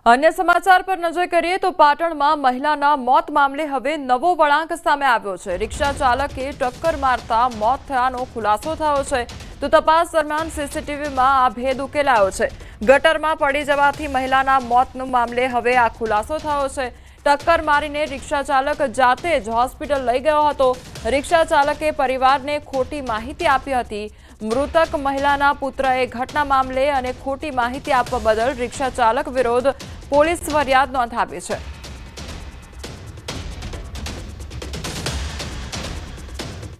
अन्य समाचार पर नजर करिए तो पाटणમાં મહિલાના મોત મામલે હવે નવો વળાંક સામે આવ્યો છે। રિક્ષા ચાલકે ટક્કર મારતા મોત થયાનો ખુલાસો થયો છે। તો તપાસ દરમિયાન સીસીટીવીમાં આ ભેદ ઉકેલાયો છે। ગટરમાં પડી જવાથી મહિલાના મોતનો મામલે હવે આ ખુલાસો થયો છે। टक्कर मारीने रिक्शा चालक जाते ज होस्पिटल लई गयो हतो। रिक्शा चालके परिवारने खोटी माहिती आपी हती। मृतक महिलाना पुत्रए घटना मामले अने खोटी माहिती आपवा बदल रिक्शा चालक विरुद्ध पोलीस फरियाद नोंधावी छे।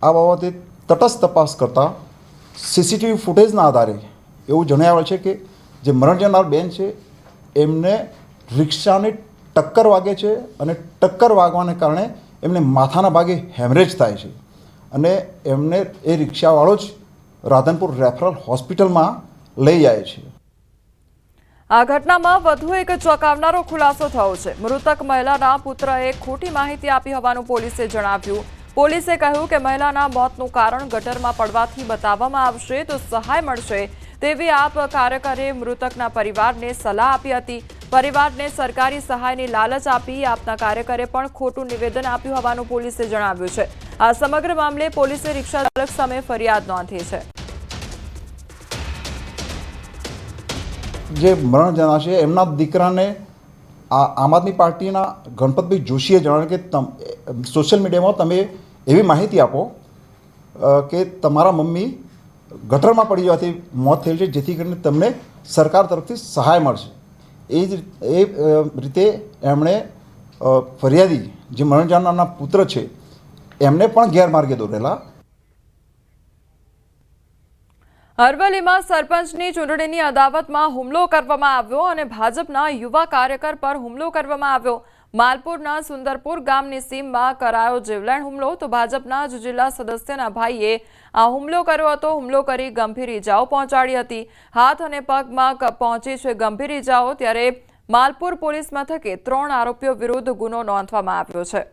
आ बाबते तटस्थ तपास करता सीसीटीवी फूटेजना आधारे एवं जणाव्યું છે કે જે મરણ જનાર બેન છે એમને રિક્ષાની ટક્કર વાગે છે અને ટક્કર વાગવાને કારણે એમને માથાના ભાગે હેમરેજ થાય છે અને એમને એ રિક્ષાવાળો જ રાધનપુર રેફરલ હોસ્પિટલમાં લઈ જાય છે। આ ઘટનામાં વધુ એક ચોંકાવનારો ખુલાસો થયો છે। મૃતક મહિલાના પુત્રએ ખોટી માહિતી આપી હોવાનું પોલીસે જણાવ્યું। પોલીસે કહ્યું કે મહિલાના મોતનું કારણ ગટરમાં પડવાથી બતાવવામાં આવશે તો સહાય મળશે તેવી આપ કાર્યકરે મૃતકના પરિવારને સલાહ આપી હતી। परिवारने सरकारी सहायनी लालच आपी आपना कार्यकरे पण खोटू निवेदन आप्युं होवानुं पोलीसे जणाव्युं छे। आ समग्र मामले पोलीसे रिक्शा चालक सामे फरियाद नोंधी छे। जे मरण जनार छे एमना दीकराने आम आदमी पार्टीना गणपतभाई जोशीए जणाव्युं के सोशियल मीडियामां तमे एवी माहिती आपो के तमारा मम्मी गटरमां पड़ी जवाथी मौत थयेल छे जेथी करीने तमने सरकार तरफथी सहाय मळशे। એ રીતે એમણે ફરિયાદી જે મરણ જનારના પુત્ર છે એમને પણ ગેરમાર્ગે દોરેલા। અરવલ્લીમાં સરપંચની ચૂંટણીની અદાવતમાં હુમલો કરવામાં આવ્યો અને ભાજપના યુવા કાર્યકર પર હુમલો કરવામાં આવ્યો। માલપુરના સુંદરપુર ગામની સીમમાં કરાયો જીવલેણ હુમલો। તો ભાજપના જ જિલ્લા સદસ્યના ભાઈએ આ હુમલો કર્યો હતો। હુમલો કરી ગંભીર ઈજાઓ પહોંચાડી હતી। હાથ અને પગમાં પહોંચી છે ગંભીર ઈજાઓ। ત્યારે માલપુર પોલીસ મથકે 3 આરોપીઓ વિરુદ્ધ ગુનો નોંધવામાં આવ્યો છે।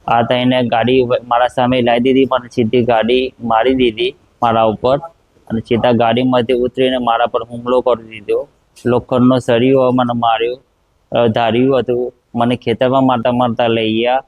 આ તઈને ગાડી મારા સામે લાવી દીધી પણ સીધી ગાડી મારી દીધી મારા ઉપર અને સીધા ગાડીમાંથી ઉતરીને મારા પર હુમલો કરી દીધો। લોખંડનો સળિયો મને માર્યો, ધાર્યું હતું, મને ખેતરમાં મારતા મારતા લઈ ગયા।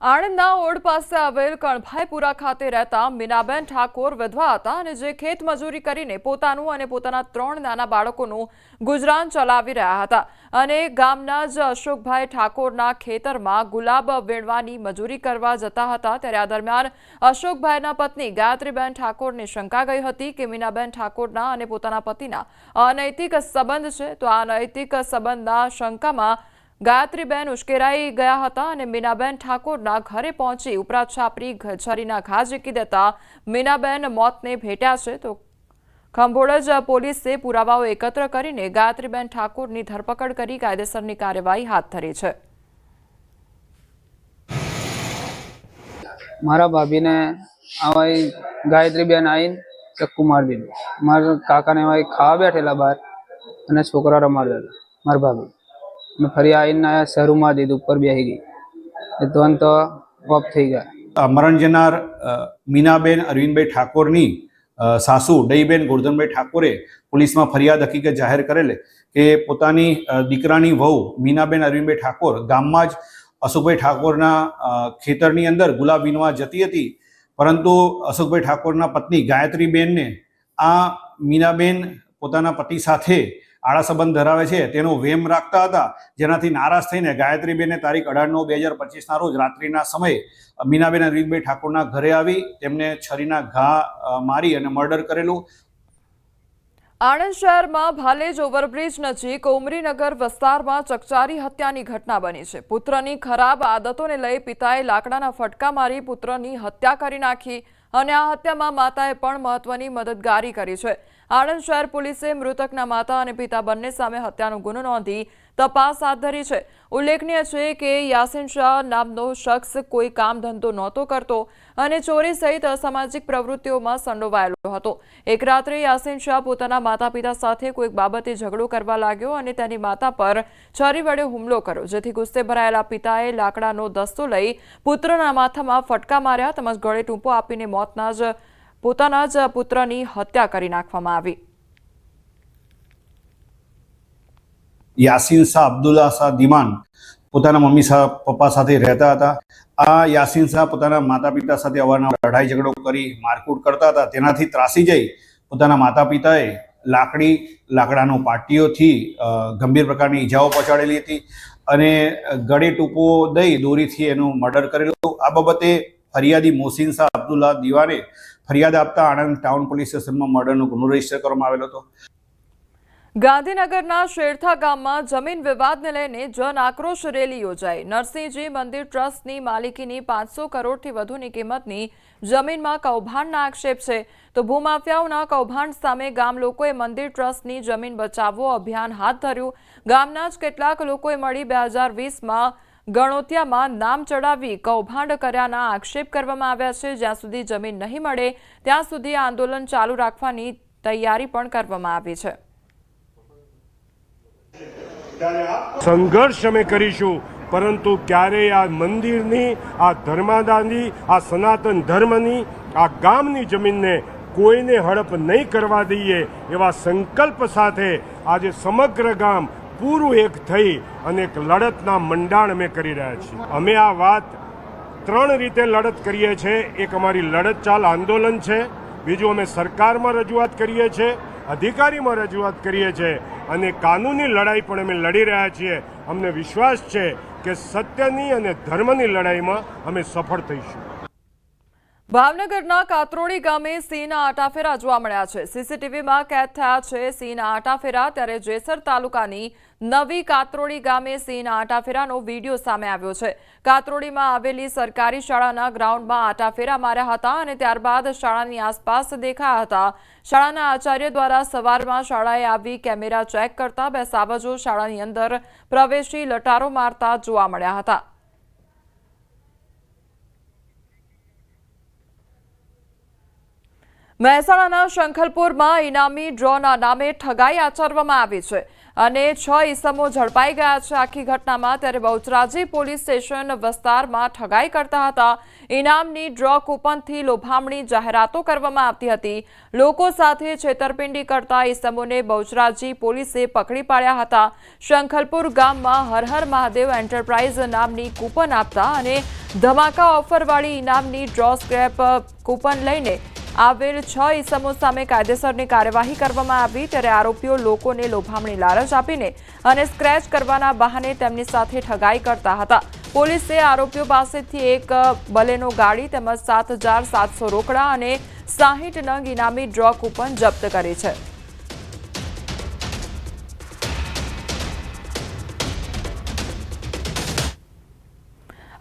આણંદના ઓડ પાસે આવેલ કણભાઈપુરા ખાતે રહેતા મીનાબેન ઠાકોર વિધવા હતા અને જે ખેત મજૂરી કરીને પોતાનું અને પોતાના 3 નાના બાળકોનું ગુજરાન ચલાવી રહ્યા હતા અને ગામના જ અશોકભાઈ ઠાકોરના ખેતરમાં ગુલાબ વીણવાની મજૂરી કરવા જતા હતા। ત્યારે આ દરમિયાન અશોકભાઈના પત્ની ગાયત્રીબેન ઠાકોરને શંકા ગઈ હતી કે મીનાબેન ઠાકોરના અને પોતાના પતિના અનૈતિક સંબંધ છે। તો આ અનૈતિક સંબંધના શંકામાં ગાયત્રીબેન ઉશ્કેરાઈ ગયા હતા અને મીનાબેન ઠાકોરના ઘરે પહોંચી ઉપરા છાપરી છરીના ઘા ઝીકી દેતા મીનાબેન મોતને ભેટ્યા છે। તો ખંભોળજ પોલીસે પુરાવાઓ એકત્ર કરીને ગાયત્રીબેન ઠાકોરની ધરપકડ કરી કાયદેસરની કાર્યવાહી હાથ ધરી છે। મારા ભાભીને આવા ગાયત્રીબેન આવીને ચક્કુ મારી દીધું। મારા કાકાને આવા ખાવા બેઠેલા બહાર અને છોકરા રમાડતા હતા મારા ભાભી ને ફરી આવીને શરૂ મારી દીધું ઉપર બેસી ગઈ તો ઓફ થઈ ગયા। મરણ જનાર મીનાબેન અરવિંદભાઈ ઠાકોરની સાસુ ડઈબેન ગોરધનભાઈ ઠાકોરે પોલીસમાં ફરિયાદ હકીકત જાહેર કરેલ કે પોતાની દીકરાની વહુ મીનાબેન અરવિંદભાઈ ઠાકોર ગામમાં જ અશોકભાઈ ઠાકોરના ખેતરની અંદર ગુલાબ વીણવા જતી હતી, પરંતુ અશોકભાઈ ઠાકોરના પત્ની ગાયત્રીબેનને આ મીનાબેન પોતાના પતિ સાથે આડા સંબંધ ધરાવે છે તેનો વેમ રાખતા હતા, જેનાથી નારાજ થઈને ગાયત્રીબેને તારીખ 18/9/2025ના રોજ રાત્રિના સમયે મીનાબેન અરવિંદભાઈ ઠાકોરના ઘરે આવી તેમને છરીના ઘા મારી અને મર્ડર કરેલું। આણંદ શહેરમાં ભાલેજ ઓવરબ્રિજ નજીક ઉમરીનગર વિસ્તારમાં ચકચારી હત્યાની ઘટના બની છે। પુત્રની ખરાબ આદતોને લઈ પિતાએ લાકડાના ફટકા મારી પુત્રની હત્યા કરી નાખી અને આ હત્યામાં માતાએ પણ મહત્વની મદદગારી કરી છે। આણંદ શહેર પોલીસે મૃતકના માતા અને પિતા બંને સામે હત્યાનો ગુનો નોંધી તપાસ હાથ ધરી છે। ઉલ્લેખનીય છે કે યાસીન શાહ નામનો શખ્સ કોઈ કામ ધંધો નહોતો કરતો અને ચોરી સહિત અસામાજિક પ્રવૃત્તિઓમાં સંડોવાયેલો હતો। એક રાત્રે યાસીન શાહ પોતાના માતા પિતા સાથે કોઈક બાબતે ઝઘડો કરવા लाग्यो અને તેની માતા પર છરી વડે હુમલો કર્યો, જેથી ગુસ્સે ભરાયેલા પિતાએ લાકડાનો દસ્તો લઈ પુત્રના માથામાં ફટકા માર્યા તેમજ ગળે ટૂંપો આપીને મોતના જ પોતાના જ પુત્રની હત્યા કરી નાખવામાં આવી. યાસીન શાહ અબ્દુલ્લા શાહ દિમાન પોતાના મમ્મી પપ્પા સાથે રહેતા હતા. આ યાસીન શાહ પોતાના માતા પિતા સાથે અવારનવાર લડાઈ ઝઘડો કરી મારકૂટ કરતા હતા. તેનાથી ત્રાસી જઈ પોતાના માતા પિતાએ લાકડાનો પાટીઓથી ગંભીર પ્રકારની ઈજાઓ પહોંચાડેલી હતી અને ગળે ટૂંપો દઈ દોરીથી એનું મર્ડર કરેલું. આ બાબતે ફરિયાદી મોહસિન શાહ અબ્દુલ્લા દિવાને ફરિયાદ આપતા આણંદ ટાઉન પોલીસ સ્ટેશનમાં મર્ડરનો ગુનો રજીસ્ટર કરવામાં આવેલો હતો. ગાંધીનગરના શેરથા ગામમાં જમીન વિવાદને લઈને જન આક્રોશ રેલી યોજાઈ. નરસિંહજી મંદિર ટ્રસ્ટની માલિકીની 500 કરોડથી વધુની કિંમતની જમીનમાં કૌભાંડના આક્ષેપ છે. તો ભૂમાફિયાઓના કૌભાંડ સામે ગામ લોકોએ મંદિર ટ્રસ્ટની જમીન બચાવો અભિયાન હાથ ધર્યું. ગામના જ કેટલાક લોકોએ મળી 2020માં ગણોતિયામાં નામ ચડાવી કૌભાંડ કર્યાના આક્ષેપ કરવામાં આવ્યા છે. જ્યાં સુધી જમીન નહીં મળે ત્યાં સુધી આંદોલન ચાલુ રાખવાની તૈયારી પણ કરવામાં આવી છે. સંઘર્ષ અમે કરીશું, પરંતુ ક્યારેય આ મંદિરની, આ ધર્માદાની, આ સનાતન ધર્મની, આ ગામની જમીનને કોઈને હડપ નહીં કરવા દઈએ એવા સંકલ્પ સાથે આજે સમગ્ર ગામ પૂરું એક થઈ અને એક લડતના મંડાણ અમે કરી રહ્યા છીએ. અમે આ વાત 3 રીતે લડત કરીએ છીએ. એક અમારી લડત ચાલ આંદોલન છે, બીજું અમે સરકારમાં રજૂઆત કરીએ છીએ, અધિકારીમાં રજૂઆત કરીએ છીએ અને કાનૂની લડાઈ પણ અમે લડી રહ્યા છીએ. અમને વિશ્વાસ છે કે સત્યની અને ધર્મની લડાઈમાં અમે સફળ થઈશું. ભાવનગરના કાતરોડી ગામે સિંહના આટાફેરા જોવા મળ્યા છે. સીસીટીવીમાં કેદ થયા છે સિંહના આટાફેરા. ત્યારે જેસર તાલુકાની નવી કાતરોડી ગામે સિંહના આટાફેરાનો વિડીયો સામે આવ્યો છે. કાતરોડીમાં આવેલી સરકારી શાળાના ગ્રાઉન્ડમાં આટાફેરા માર્યા હતા અને ત્યારબાદ શાળાની આસપાસ દેખાયા હતા. શાળાના આચાર્ય દ્વારા સવારમાં શાળાએ આવી કેમેરા ચેક કરતા 2 સાવજો શાળાની અંદર પ્રવેશી લટારો મારતા જોવા મળ્યા હતા. મહેસાણાના શંખલપુરમાં ઇનામી ડ્રોના નામે ઠગાઈ આચરવામાં આવી છે અને 6 ઈસમો ઝડપાઈ ગયા છે. આખી ઘટનામાં ત્યારે બહુચરાજી પોલીસ સ્ટેશન વિસ્તારમાં ઠગાઈ કરતા હતા. ઇનામની ડ્રો કૂપનથી લોભામણી જાહેરાતો કરવામાં આવતી હતી. લોકો સાથે છેતરપિંડી કરતા ઈસમોને બહુચરાજી પોલીસે પકડી પાડ્યા હતા. શંખલપુર ગામમાં હર હર મહાદેવ એન્ટરપ્રાઇઝ નામની કૂપન આપતા અને ધમાકા ઓફરવાળી ઇનામની ડ્રો સ્ક્રેપ કૂપન લઈને આવેલ 6 ઈસમો સામે કાયદેસરની કાર્યવાહી કરવામાં આવી. ત્યારે આરોપીઓ લોકોને લોભામણી લાલચ આપીને અને સ્ક્રેચ કરવાના બહાને તેમની સાથે ઠગાઈ કરતા હતા. પોલીસે આરોપીઓ પાસેથી એક બલેનો ગાડી તેમજ 7,700 રોકડા અને 60 નંગ ઇનામી ડ્રો કૂપન જપ્ત કરી છે.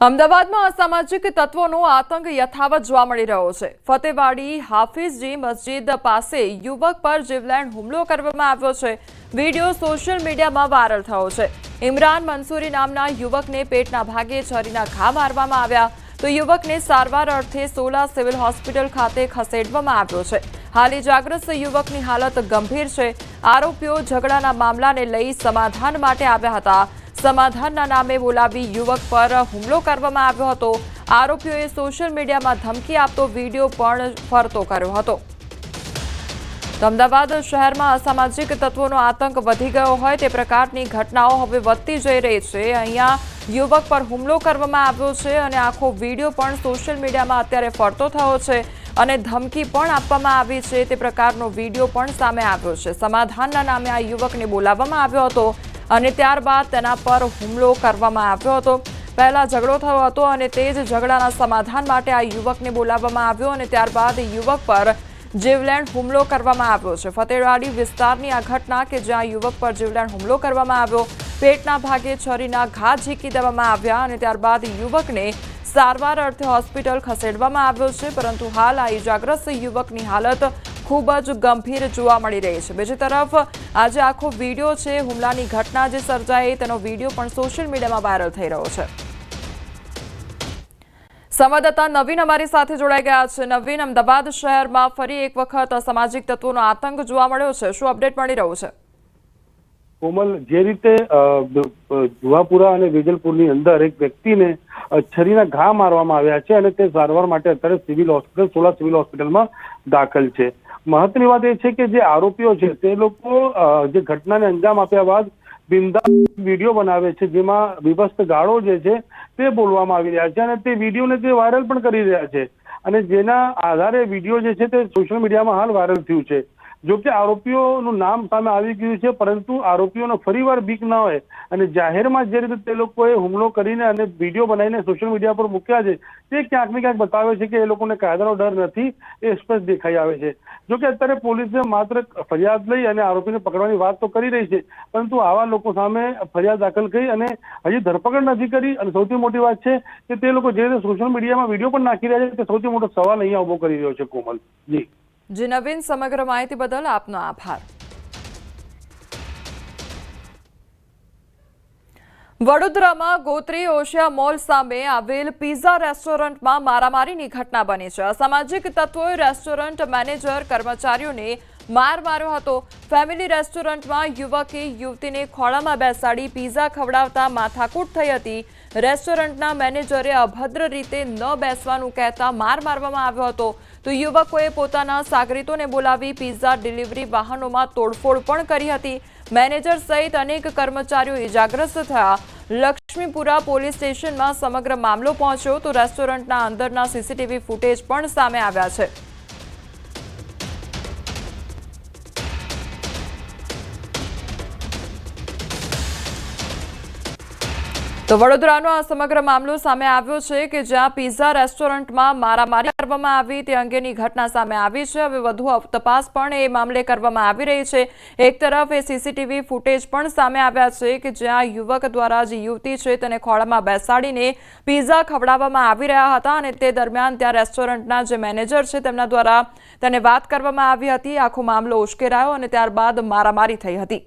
અમદાવાદમાં અસામાજિક તત્વોનો આતંક યથાવત જોવા મળી રહ્યો છે. ફતેવાડી હાફિઝજી મસ્જિદ પાસે યુવક પર જીવલેણ હુમલો કરવામાં આવ્યો છે. વિડીયો સોશિયલ મીડિયામાં વાયરલ થયો છે. ઇમરાન મંસૂરી નામના યુવકને પેટના ભાગે છરીના ઘા મારવામાં આવ્યા તો યુવકને સારવાર અર્થે સોલા સિવિલ હોસ્પિટલ ખાતે ખસેડવામાં આવ્યો છે. હાલ ઇજાગ્રસ્ત યુવકની હાલત ગંભીર છે. આરોપીઓ ઝઘડાના મામલાને લઈ સમાધાન માટે આવ્યા હતા. સમાધાનના નામે બોલાવી યુવક પર હુમલો કરવામાં આવ્યો હતો. આરોપીઓએ સોશિયલ મીડિયામાં ધમકી આપતો વિડીયો પણ ફરતો કર્યો હતો. અમદાવાદ શહેરમાં અસામાજિક તત્વોનો આતંક વધી ગયો હોય તે પ્રકારની ઘટનાઓ હવે વધતી જઈ રહી છે. અહીંયા યુવક પર હુમલો કરવામાં આવ્યો છે અને આખો વિડીયો પણ સોશિયલ મીડિયામાં અત્યારે ફરતો થયો છે અને ધમકી પણ આપવામાં આવી છે તે પ્રકારનો વિડીયો પણ સામે આવ્યો છે. સમાધાનના નામે આ યુવકને બોલાવવામાં આવ્યો હતો અને ત્યારબાદ તેના પર હુમલો કરવામાં આવ્યો હતો. પહેલા ઝઘડો થયો હતો અને તે જ ઝઘડાના સમાધાન માટે આ યુવકને બોલાવવામાં આવ્યો અને ત્યારબાદ યુવક પર જીવલેણ હુમલો કરવામાં આવ્યો છે. ફતેવાડી વિસ્તારની આ ઘટના કે જ્યાં યુવક પર જીવલેણ હુમલો કરવામાં આવ્યો. પેટના ભાગે છરીના ઘા ઝીકી દેવામાં આવ્યા અને ત્યારબાદ યુવકને સારવાર અર્થે હોસ્પિટલ ખસેડવામાં આવ્યો છે. પરંતુ હાલ આ ઇજાગ્રસ્ત યુવકની હાલત ખૂબ જ ગંભીર જોવા મળી રહી છે. બીજી તરફ આજે આખો વિડીયો છે હુમલાની ઘટના જે સર્જાઈ તેનો વિડીયો પણ સોશિયલ મીડિયામાં વાયરલ થઈ રહ્યો છે. સંવાદદાતા નવીન અમારી સાથે જોડાઈ ગયા છે. નવીન, અમદાવાદ શહેરમાં ફરી એક વખત અસામાજિક તત્વોનો આતંક જોવા મળ્યો છે. શું અપડેટ મળી રહ્યું છે? કોમલ, જે રીતે જુવાપુરા અને વેજલપુરની અંદર એક વ્યક્તિને છરીના ઘા મારવામાં આવ્યા છે અને તે સારવાર માટે અત્યારે સિવિલ હોસ્પિટલ, સોલા સિવિલ હોસ્પિટલમાં દાખલ છે. મહત્વની વાત એ છે કે જે આરોપીઓ છે તે લોકો જે ઘટનાને અંજામ આપ્યા બાદ બિંદાસ વિડીયો બનાવે છે, જેમાં વિભસ્ત ગાળો જે છે તે બોલવામાં આવી રહ્યા છે અને તે વિડીયોને તે વાયરલ પણ કરી રહ્યા છે અને જેના આધારે વિડીયો જે છે તે સોશિયલ મીડિયામાં હાલ વાયરલ થયું છે. જો કે આરોપીઓનું નામ સામે આવી ગયું છે, પરંતુ આરોપીઓને ફરીવાર બીક ન હોય અને જાહેરમાં જે રીતે તે લોકોએ હુમલો કરીને અને વિડીયો બનાવીને સોશિયલ મીડિયા પર મૂક્યા છે તે ક્યાંક ને ક્યાંક બતાવે છે કે એ લોકોને કાયદાનો ડર નથી, એ સ્પષ્ટ દેખાઈ આવે છે. જો કે અત્યારે પોલીસે માત્ર ફરિયાદ લઈ અને આરોપીને પકડવાની વાત તો કરી રહી છે, પરંતુ આવા લોકો સામે ફરિયાદ દાખલ કરી અને હજી ધરપકડ નથી કરી. અને સૌથી મોટી વાત છે કે તે લોકો જે રીતે સોશિયલ મીડિયામાં વિડીયો પણ નાખી રહ્યા છે તે સૌથી મોટો સવાલ અહીંયા ઉભો કરી રહ્યો છે. કોમલ જી નવીન, સમગ્ર માહિતી બદલ આપનો આભાર. વડોદરામાં ગોત્રી ઓશિયા મોલ સામે આવેલ પિઝા રેસ્ટોરન્ટમાં મારામારીની ઘટના બની છે. અસામાજિક તત્વોએ રેસ્ટોરન્ટ મેનેજર કર્મચારીઓને માર માર્યો હતો. ફેમિલી રેસ્ટોરન્ટમાં યુવકે યુવતીને ખોળામાં બેસાડી પિઝા ખવડાવતા માથાકૂટ થઈ હતી. રેસ્ટોરન્ટના મેનેજરે અભદ્ર રીતે ન બેસવાનું કહેતા માર મારવામાં આવ્યો હતો. તો યુવકોએ પોતાના સાગરીતોને બોલાવી પિઝા ડિલિવરી વાહનોમાં તોડફોડ પણ કરી હતી. મેનેજર સહિત અનેક કર્મચારીઓ ઇજાગ્રસ્ત થયા. લક્ષ્મીપુરા પોલીસ સ્ટેશનમાં સમગ્ર મામલો પહોંચ્યો તો રેસ્ટોરન્ટના અંદરના સીસીટીવી ફૂટેજ પણ સામે આવ્યા છે. તો વડોદરાનો આ સમગ્ર મામલો સામે આવ્યો છે કે જ્યાં પિઝા રેસ્ટોરન્ટમાં મારામારી કરવામાં આવી તે અંગેની ઘટના સામે આવી છે. હવે વધુ તપાસ પણ એ મામલે કરવામાં આવી રહી છે. એક તરફ એ સીસીટીવી ફૂટેજ પણ સામે આવ્યા છે કે જ્યાં યુવક દ્વારા જે યુવતી છે તેને ખોળામાં બેસાડીને પિઝા ખવડાવવામાં આવી રહ્યા હતા અને તે દરમિયાન ત્યાં રેસ્ટોરન્ટના જે મેનેજર છે તેમના દ્વારા તેને વાત કરવામાં આવી હતી. આખો મામલો ઉશ્કેરાયો અને ત્યારબાદ મારામારી થઈ હતી.